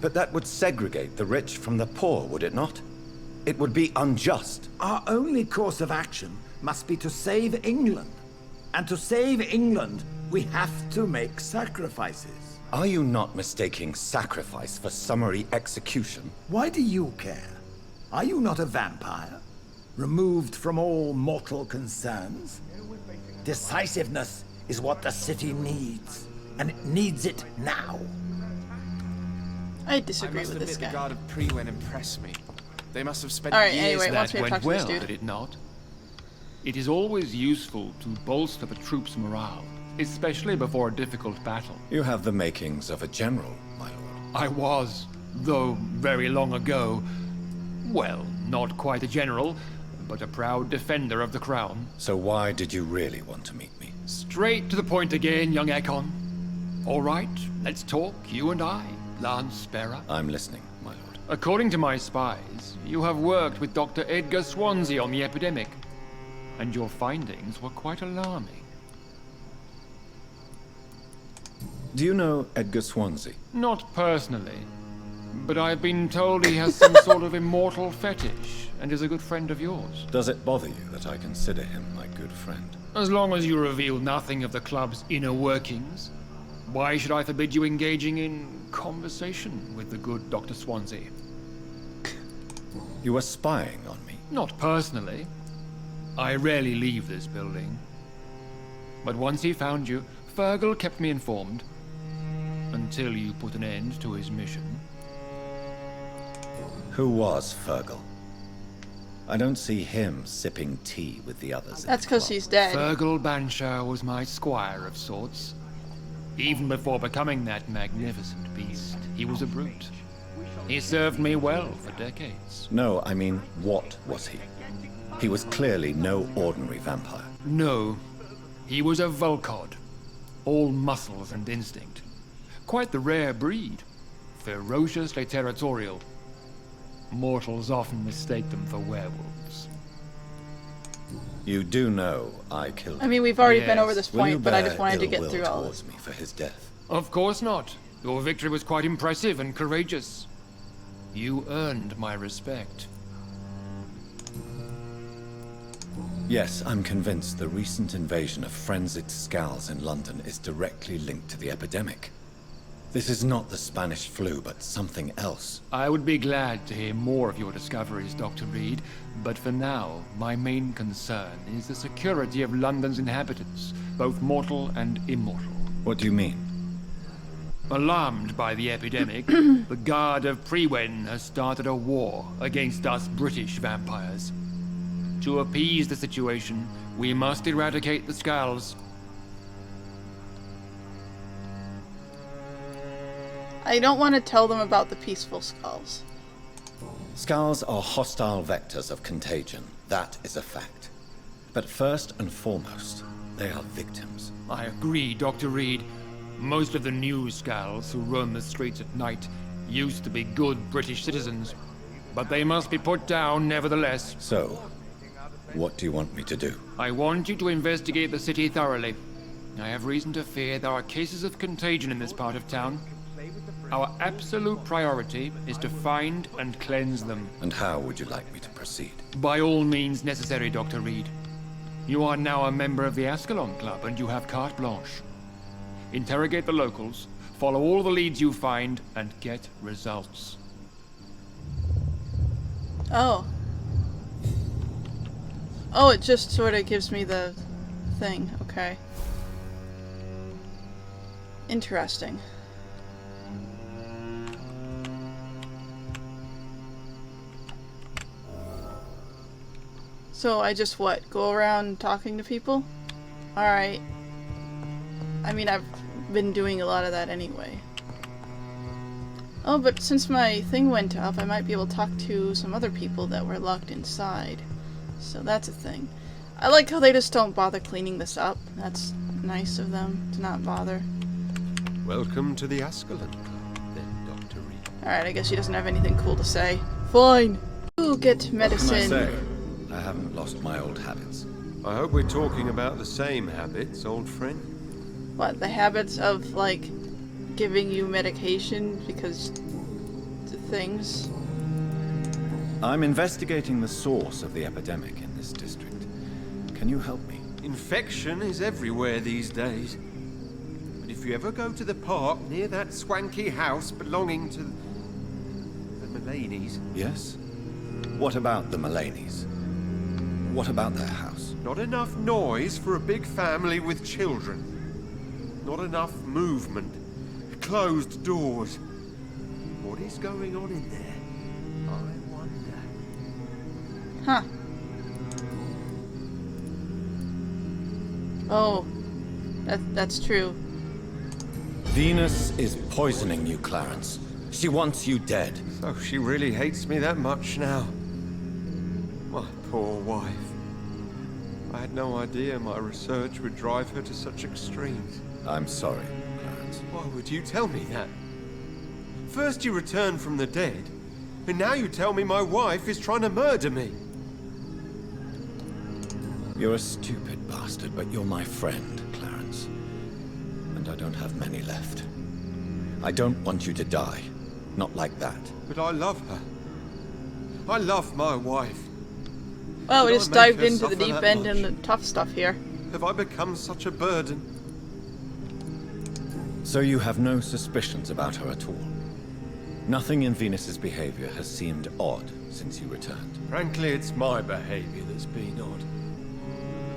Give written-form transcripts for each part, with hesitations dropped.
But that would segregate the rich from the poor, would it not? It would be unjust. Our only course of action must be to save England. And to save England, we have to make sacrifices. Are you not mistaking sacrifice for summary execution? Why do you care? Are you not a vampire? Removed from all mortal concerns? Decisiveness is what the city needs, and it needs it now. I disagree with this guy. The guard of Pre-Wen impressed me. They must have spent Alright, years anyway, that wants me to went talk to this well, dude. did it not? It is always useful to bolster the troops' morale, especially before a difficult battle. You have the makings of a general, my lord. I was, though very long ago, well, not quite a general, but a proud defender of the crown. So why did you really want to meet me? Straight to the point again, young Ekon. All right, let's talk, you and I, Lance Sparrow. I'm listening, my lord. According to my spies, you have worked with Dr. Edgar Swansea on the epidemic, and your findings were quite alarming. Do you know Edgar Swansea? Not personally, but I've been told he has some sort of immortal fetish, and is a good friend of yours. Does it bother you that I consider him my good friend? As long as you reveal nothing of the club's inner workings, why should I forbid you engaging in conversation with the good Dr. Swansea? You were spying on me. Not personally. I rarely leave this building. But once he found you, Fergal kept me informed. Until you put an end to his mission. Who was Fergal? I don't see him sipping tea with the others. That's because he's dead. Fergal Banshire was my squire of sorts. Even before becoming that magnificent beast, he was a brute. He served me well for decades. No, I mean, what was he? He was clearly no ordinary vampire. No, he was a Volcod. All muscles and instinct. Quite the rare breed. Ferociously territorial. Mortals often mistake them for werewolves. You do know I killed him. I mean, we've already been Yes. over this Will you point, but I just bear wanted to ill get will through all towards this. me for his death? Of course not. Your victory was quite impressive and courageous. You earned my respect. Yes, I'm convinced the recent invasion of frenzied skulls in London is directly linked to the epidemic. This is not the Spanish flu, but something else. I would be glad to hear more of your discoveries, Dr. Reed, but for now, my main concern is the security of London's inhabitants, both mortal and immortal. What do you mean? Alarmed by the epidemic, the Guard of Pre-Wen has started a war against us British vampires. To appease the situation, we must eradicate the skulls. I don't want to tell them about the peaceful skulls. Skulls are hostile vectors of contagion. That is a fact. But first and foremost, they are victims. I agree, Dr. Reed. Most of the new skulls who roam the streets at night used to be good British citizens, but they must be put down nevertheless. So, what do you want me to do? I want you to investigate the city thoroughly. I have reason to fear there are cases of contagion in this part of town. Our absolute priority is to find and cleanse them. And how would you like me to proceed? By all means necessary, Dr. Reed. You are now a member of the Ascalon Club and you have carte blanche. Interrogate the locals, follow all the leads you find, and get results. Oh. Oh, it just sort of gives me the thing. Okay. Interesting. So I just what? Go around talking to people? Alright. I mean, I've been doing a lot of that anyway. Oh, but since my thing went up, I might be able to talk to some other people that were locked inside. So that's a thing. I like how they just don't bother cleaning this up. That's nice of them to not bother. Welcome to the Ascalon Club, then, Dr. Reed. Alright, I guess she doesn't have anything cool to say. Fine! Ooh, get What can medicine. I say? I haven't lost my old habits. I hope we're talking about the same habits, old friend. What, the habits of, like, giving you medication because things. I'm investigating the source of the epidemic in this district. Can you help me? Infection is everywhere these days. But if you ever go to the park near that swanky house belonging to the Mullaneys, Yes? What about the Mullaneys? What about their house? not enough noise for a big family with children. Not enough movement. Closed doors. What is going on in there? I wonder. Huh. Oh, that's true. Venus is poisoning you, Clarence. She wants you dead. So she really hates me that much now. My poor wife. I had no idea my research would drive her to such extremes. I'm sorry, Clarence. Why would you tell me that? First you returned from the dead, and now you tell me my wife is trying to murder me. You're a stupid bastard, but you're my friend, Clarence. And I don't have many left. I don't want you to die. Not like that. But I love her. I love my wife. Well, we Did I just make dived her into the suffer deep that end much? and the tough stuff here. Have I become such a burden? So you have no suspicions about her at all? Nothing in Venus's behavior has seemed odd since you returned. Frankly, it's my behavior that's been odd.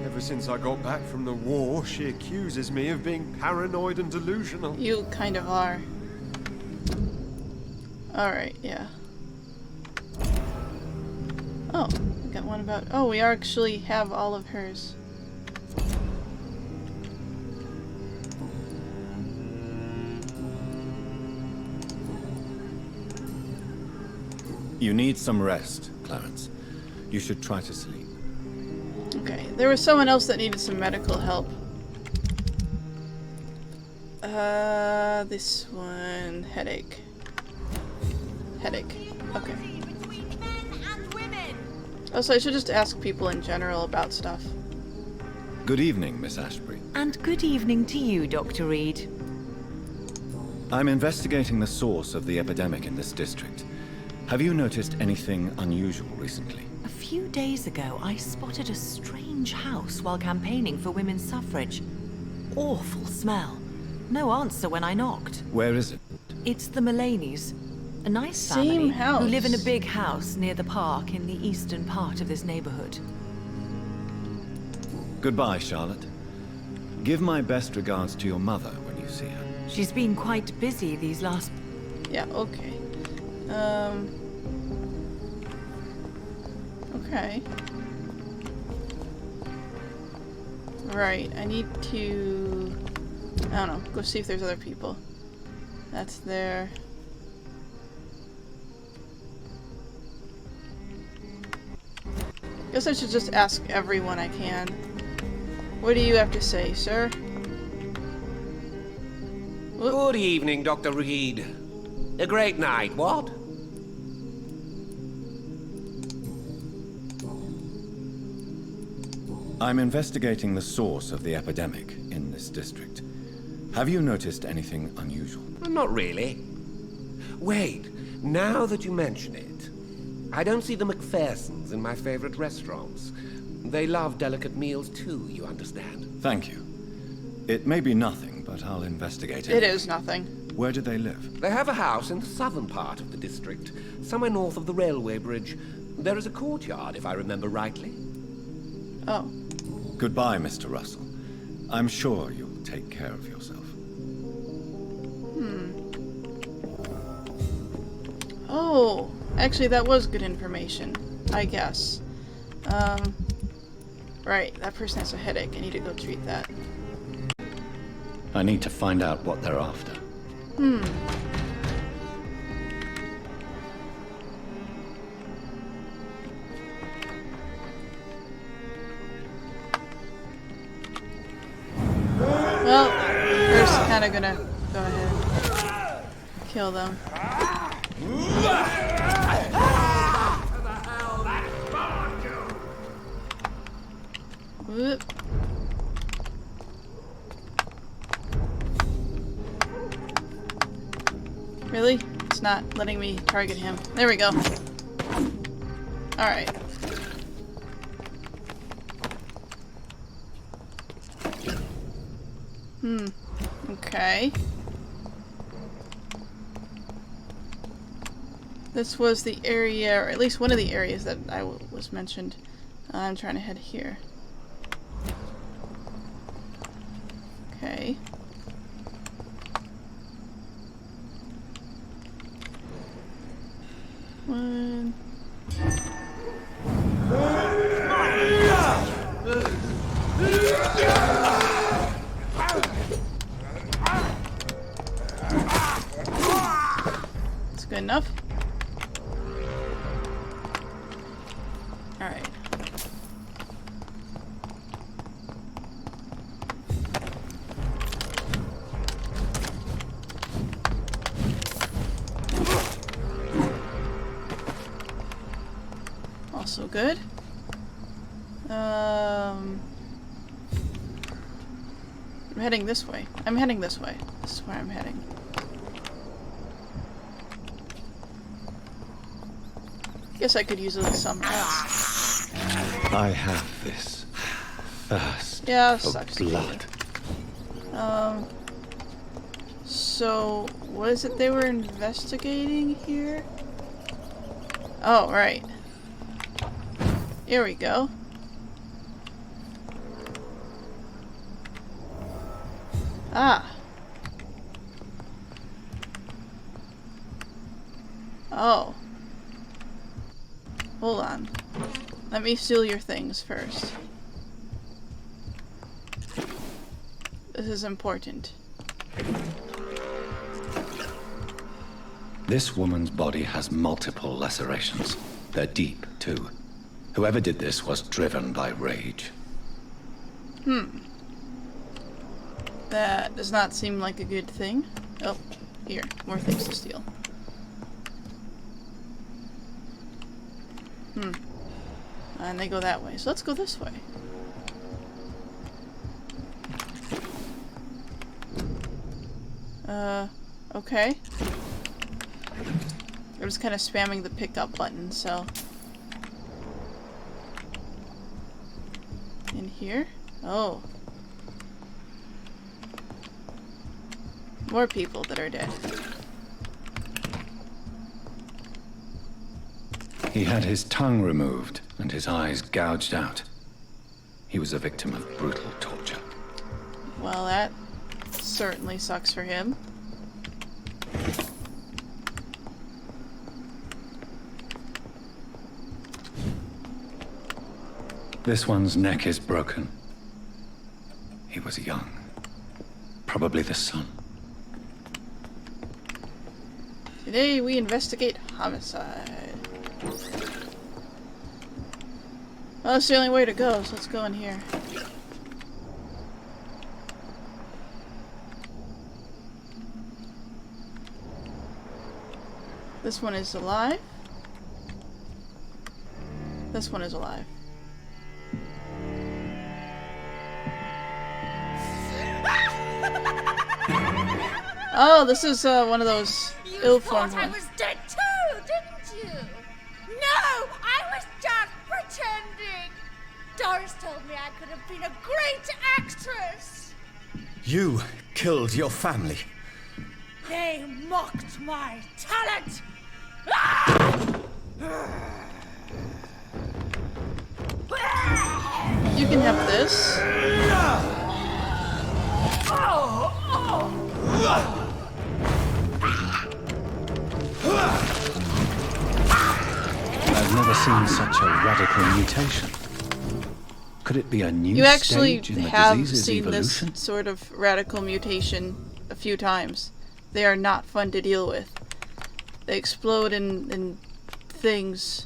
Ever since I got back from the war, she accuses me of being paranoid and delusional. You kind of are. Alright, yeah. Oh, we got one about... Oh, we actually have all of hers. You need some rest, Clarence. You should try to sleep. Okay, there was someone else that needed some medical help. This one... Headache. Headache. Okay. Oh, so I should just ask people in general about stuff. Good evening, Miss Ashbury. And good evening to you, Dr. Reed. I'm investigating the source of the epidemic in this district. Have you noticed anything unusual recently? A few days ago, I spotted a strange house while campaigning for women's suffrage. Awful smell. No answer when I knocked. Where is it? It's the Mullaneys. A nice Same family who live in a house. big house near the park in the eastern part of this neighborhood. Goodbye, Charlotte. Give my best regards to your mother when you see her. She's been quite busy these last... Yeah, okay. Okay. Right, I need to... I don't know, go see if there's other people. That's there. Guess I should just ask everyone I can. What do you have to say, sir? Good evening, Dr. Reed. A great night, what? I'm investigating the source of the epidemic in this district. Have you noticed anything unusual? Not really. Wait, now that you mention it, I don't see the McPhersons in my favorite restaurants. They love delicate meals too, you understand. Thank you. It may be nothing, but I'll investigate it. It is nothing. Where do they live? They have a house in the southern part of the district, somewhere north of the railway bridge. There is a courtyard, if I remember rightly. Oh. Goodbye, Mr. Russell. I'm sure you'll take care of yourself. Oh, actually that was good information, I guess. Right, that person has a headache. I need to go treat that. I need to find out what they're after. Well, first kinda gonna go ahead and kill them. Whoop. Really? It's not letting me target him. There we go. Alright. Okay. This was the area, or at least one of the areas that was mentioned. I'm trying to head here. Okay. One. That's good enough. Alright. Also good. I'm heading this way. I'm heading this way. This is where I'm heading. Guess I could use a little somewhere else. I have this thirst sucks. for blood. So what is it they were investigating here? Oh, right. Here we go. Ah. Oh. Hold on. Let me steal your things first. This is important. This woman's body has multiple lacerations. They're deep, too. Whoever did this was driven by rage. That does not seem like a good thing. Oh, here. More things to steal. And they go that way. So let's go this way. Okay. I'm just kind of spamming the pickup button, so... In here? Oh. More people that are dead. He had his tongue removed and his eyes gouged out. He was a victim of brutal torture. Well, that certainly sucks for him. This one's neck is broken. He was young. Probably the son. Today we investigate homicide. Well, that's the only way to go, so let's go in here. This one is alive. This one is alive. Oh, this is one of those ill-formed I ones. was dead too, didn't you? No, I was just pretending. Doris told me I could have been a great actress. You killed your family. They mocked my talent. You can have this. I've never seen such a radical mutation. Could it be a new You actually stage in the have disease's seen evolution? this sort of radical mutation a few times. They are not fun to deal with. They explode in things.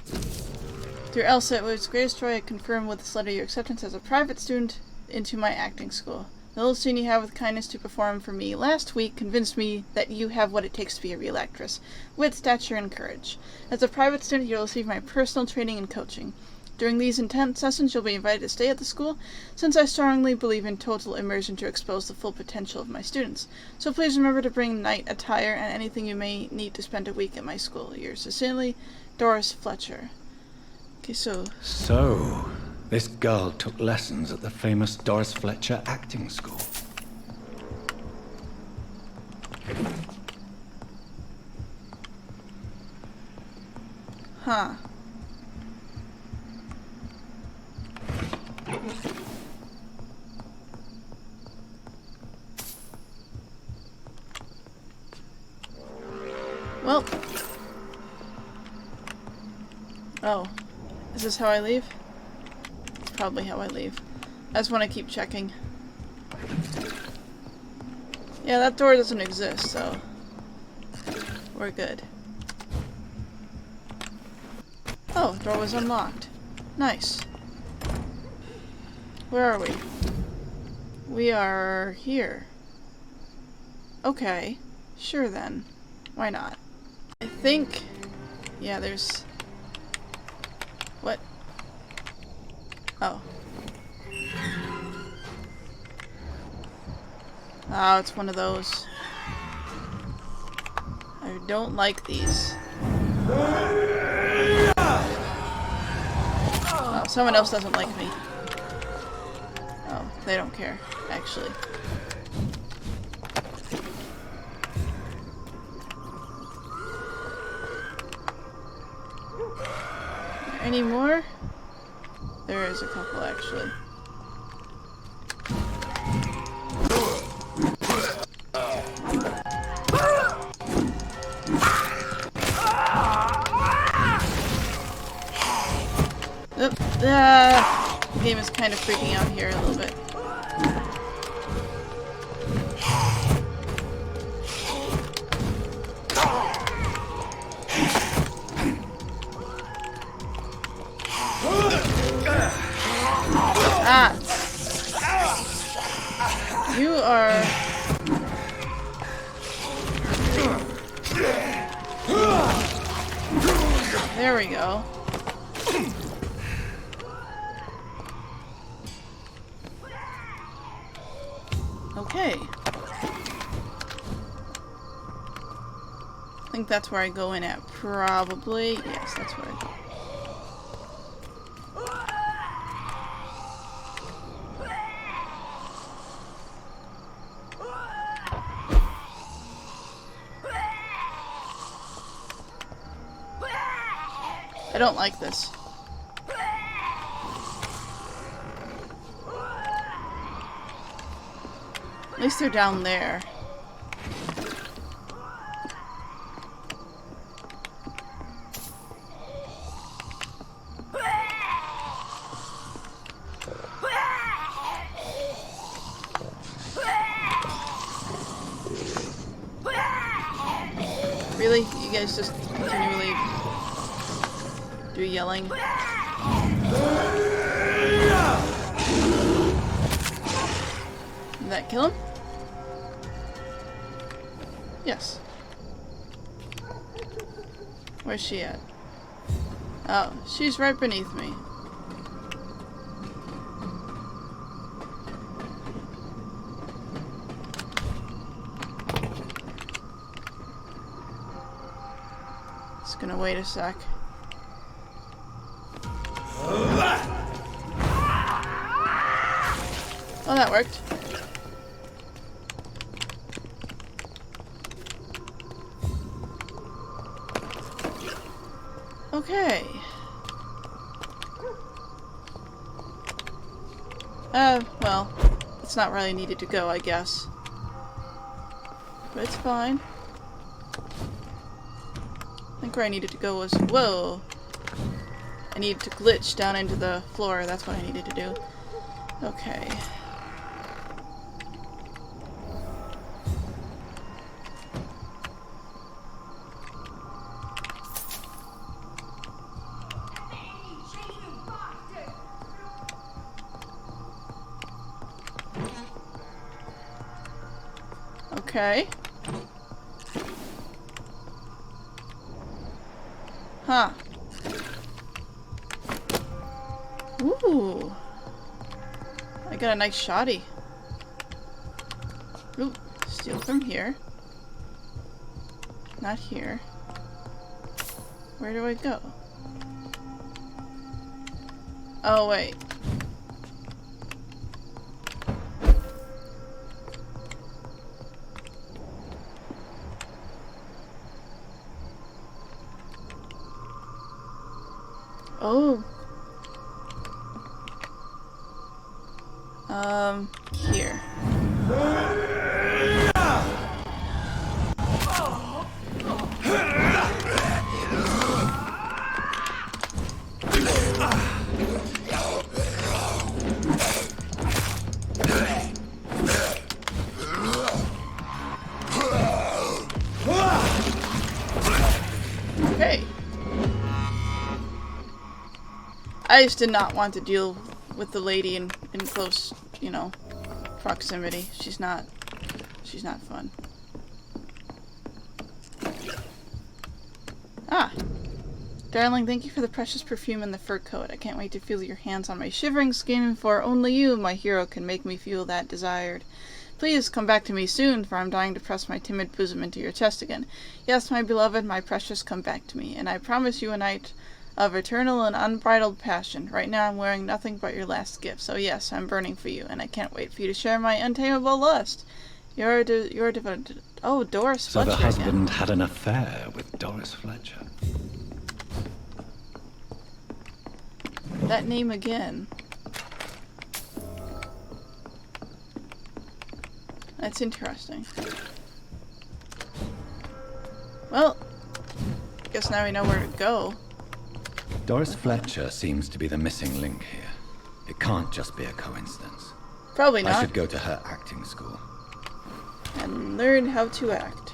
Through Elsa, it was greatest joy I confirm with this letter your acceptance as a private student into my acting school. The little scene you have with kindness to perform for me last week convinced me that you have what it takes to be a real actress, wit, stature, and courage. As a private student, you'll receive my personal training and coaching. During these intense sessions, you'll be invited to stay at the school, since I strongly believe in total immersion to expose the full potential of my students. So please remember to bring night attire and anything you may need to spend a week at my school. Yours sincerely, Doris Fletcher. Okay, so... So, this girl took lessons at the famous Doris Fletcher acting school. Huh. Well. Oh. Is this how I leave? It's probably how I leave. I just want to keep checking. Yeah, that door doesn't exist, so we're good. Oh, door was unlocked. Nice. Where are we? We are here. Okay. Sure then. Why not? I think... Yeah, there's... What? Oh. Oh, it's one of those. I don't like these. Oh, someone else doesn't like me. Oh, they don't care, actually. Any more? There is a couple, actually. The game is kind of freaking out here a little bit. Ah! You are... There we go. Okay. I think that's where I go in at, probably. Yes, that's where I go. I don't like this. At least they're down there. Really? You guys just continually do yelling? Did that kill him? Yes. Where's she at? Oh, she's right beneath me. Just gonna wait a sec. Oh, that worked. Okay. Well, it's not really needed to go, I guess. But it's fine. I think where I needed to go was... Whoa! I needed to glitch down into the floor, that's what I needed to do. Okay. Okay. Huh. Ooh. I got a nice shoddy. Ooh, steal from here. Not here. Where do I go? Oh, wait. Oh. Here. Okay. I just did not want to deal with the lady in close, you know, proximity. She's not fun. Ah! Darling, thank you for the precious perfume and the fur coat. I can't wait to feel your hands on my shivering skin, for only you, my hero, can make me feel that desired. Please come back to me soon, for I'm dying to press my timid bosom into your chest again. Yes, my beloved, my precious, come back to me, and I promise you a night of eternal and unbridled passion. Right now I'm wearing nothing but your last gift, so yes, I'm burning for you, and I can't wait for you to share my untamable lust. You're devoted. Oh, Doris So Fletcher the husband again. had an affair with Doris Fletcher. That name again. That's interesting. Well, guess now we know where to go. Doris Fletcher seems to be the missing link here. It can't just be a coincidence. Probably I not. should go to her acting school. And learn how to act.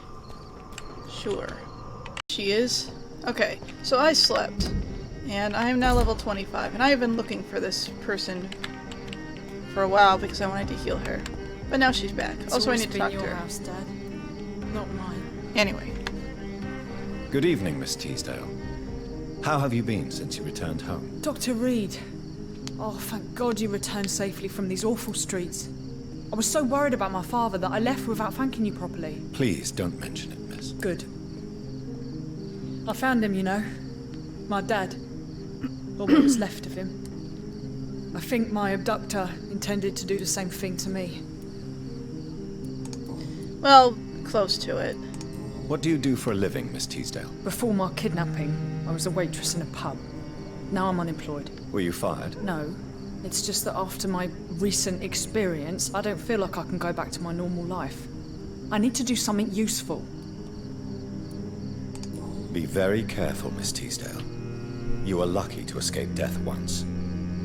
Sure. She is? Okay, so I slept. And I am now level 25. And I have been looking for this person for a while because I wanted to heal her. But now she's back. Also, I need to talk to her. House, Dad. Not mine. Anyway. Good evening, Miss Teasdale. How have you been since you returned home? Dr. Reed. Oh, thank God you returned safely from these awful streets. I was so worried about my father that I left without thanking you properly. Please don't mention it, miss. Good. I found him, you know. My dad. Or what was left of him. I think my abductor intended to do the same thing to me. Well, close to it. What do you do for a living, Miss Teasdale? Before my kidnapping, I was a waitress in a pub. Now I'm unemployed. Were you fired? No. It's just that after my recent experience, I don't feel like I can go back to my normal life. I need to do something useful. Be very careful, Miss Teasdale. You were lucky to escape death once,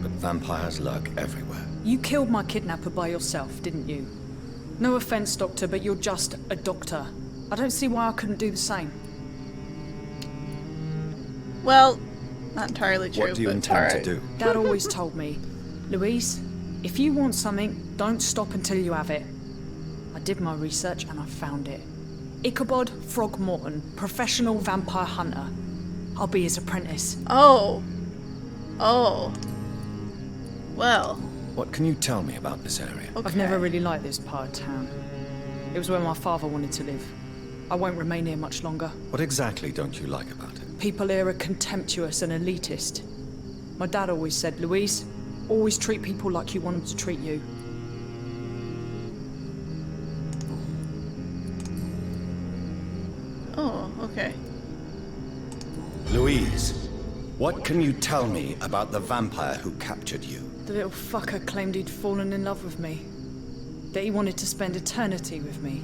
but vampires lurk everywhere. You killed my kidnapper by yourself, didn't you? No offense, Doctor, but you're just a doctor. I don't see why I couldn't do the same. Well, not entirely true. What do you but intend to alright. do? Dad always told me, Louise, if you want something, don't stop until you have it. I did my research and I found it. Ichabod Throgmorton, professional vampire hunter. I'll be his apprentice. Oh. Oh. Well. What can you tell me about this area? Okay. I've never really liked this part of town. It was where my father wanted to live. I won't remain here much longer. What exactly don't you like about it? People here are contemptuous and elitist. My dad always said, Louise, always treat people like you want them to treat you. Oh, okay. Louise, what can you tell me about the vampire who captured you? The little fucker claimed he'd fallen in love with me. That he wanted to spend eternity with me.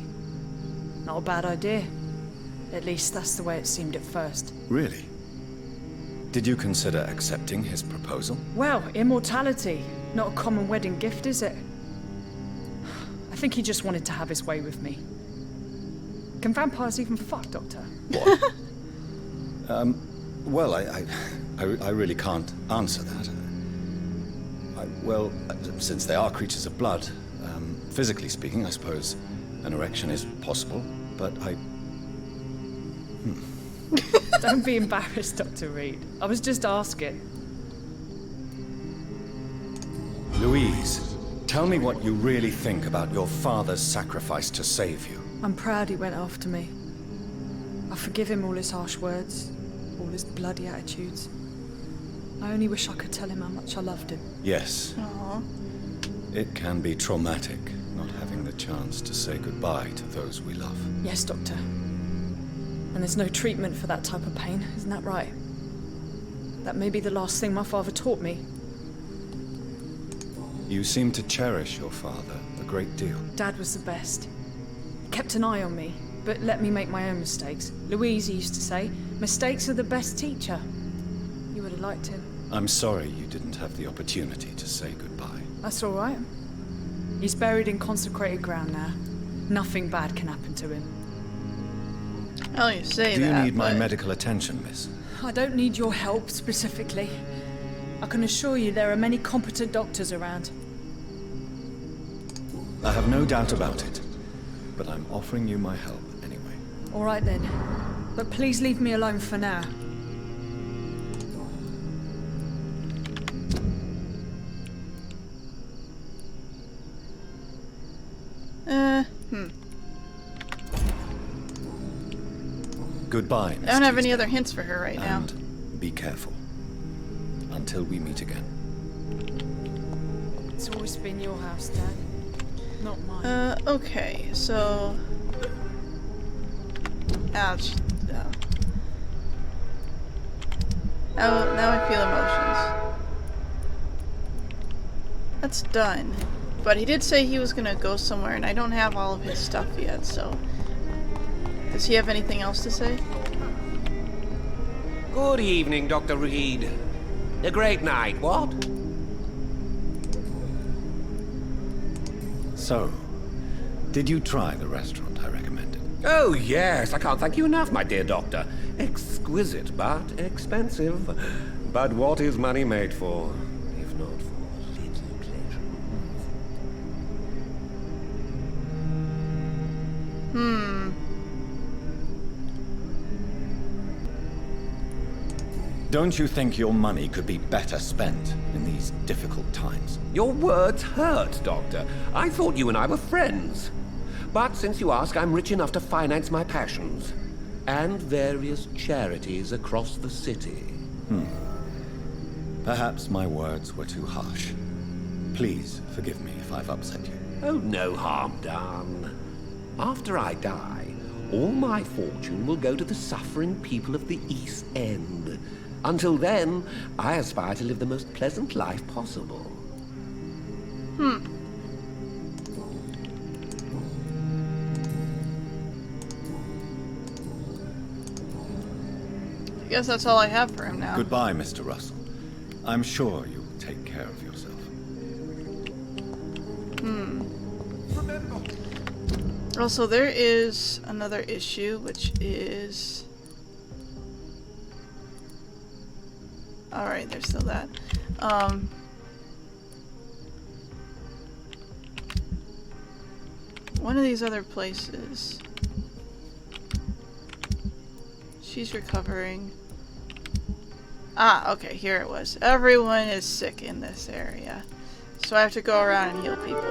Not a bad idea. At least that's the way it seemed at first. Really? Did you consider accepting his proposal? Well, immortality. Not a common wedding gift, is it? I think he just wanted to have his way with me. Can vampires even fuck, Doctor? What? Well, I really can't answer that. Since they are creatures of blood, physically speaking, I suppose an erection is possible, but Don't be embarrassed, Dr. Reed. I was just asking. Louise, tell me what you really think about your father's sacrifice to save you. I'm proud he went after me. I forgive him all his harsh words, all his bloody attitudes. I only wish I could tell him how much I loved him. Yes. Aww. It can be traumatic, not having the chance to say goodbye to those we love. Yes, Doctor. And there's no treatment for that type of pain, isn't that right? That may be the last thing my father taught me. You seem to cherish your father a great deal. Dad was the best. He kept an eye on me, but let me make my own mistakes. Louise used to say, mistakes are the best teacher. You would have liked him. I'm sorry you didn't have the opportunity to say goodbye. That's all right. He's buried in consecrated ground now. Nothing bad can happen to him. Well, you say Do that, you need my but- medical attention, miss? I don't need your help specifically. I can assure you there are many competent doctors around. I have no doubt about it, but I'm offering you my help anyway. All right then. But please leave me alone for now. Goodbye, Miss I don't have any Tuesday. other hints for her right now. And be careful. Until we meet again. It's always been your house, Dad. Not mine. Okay, so... Ouch. Oh. Now I feel emotions. That's done. But he did say he was gonna go somewhere, and I don't have all of his stuff yet, so... Does he have anything else to say? Good evening, Dr. Reed. A great night, what? So, did you try the restaurant I recommended? Oh, yes. I can't thank you enough, my dear doctor. Exquisite, but expensive. But what is money made for, if not for little pleasure? Don't you think your money could be better spent in these difficult times? Your words hurt, Doctor. I thought you and I were friends. But since you ask, I'm rich enough to finance my passions. And various charities across the city. Perhaps my words were too harsh. Please forgive me if I've upset you. Oh, no harm done. After I die, all my fortune will go to the suffering people of the East End. Until then, I aspire to live the most pleasant life possible. I guess that's all I have for him now. Goodbye, Mr. Russell. I'm sure you'll take care of yourself. Also, there is another issue, which is... Alright, there's still that. One of these other places. She's recovering. Ah, okay, here it was. Everyone is sick in this area. So I have to go around and heal people.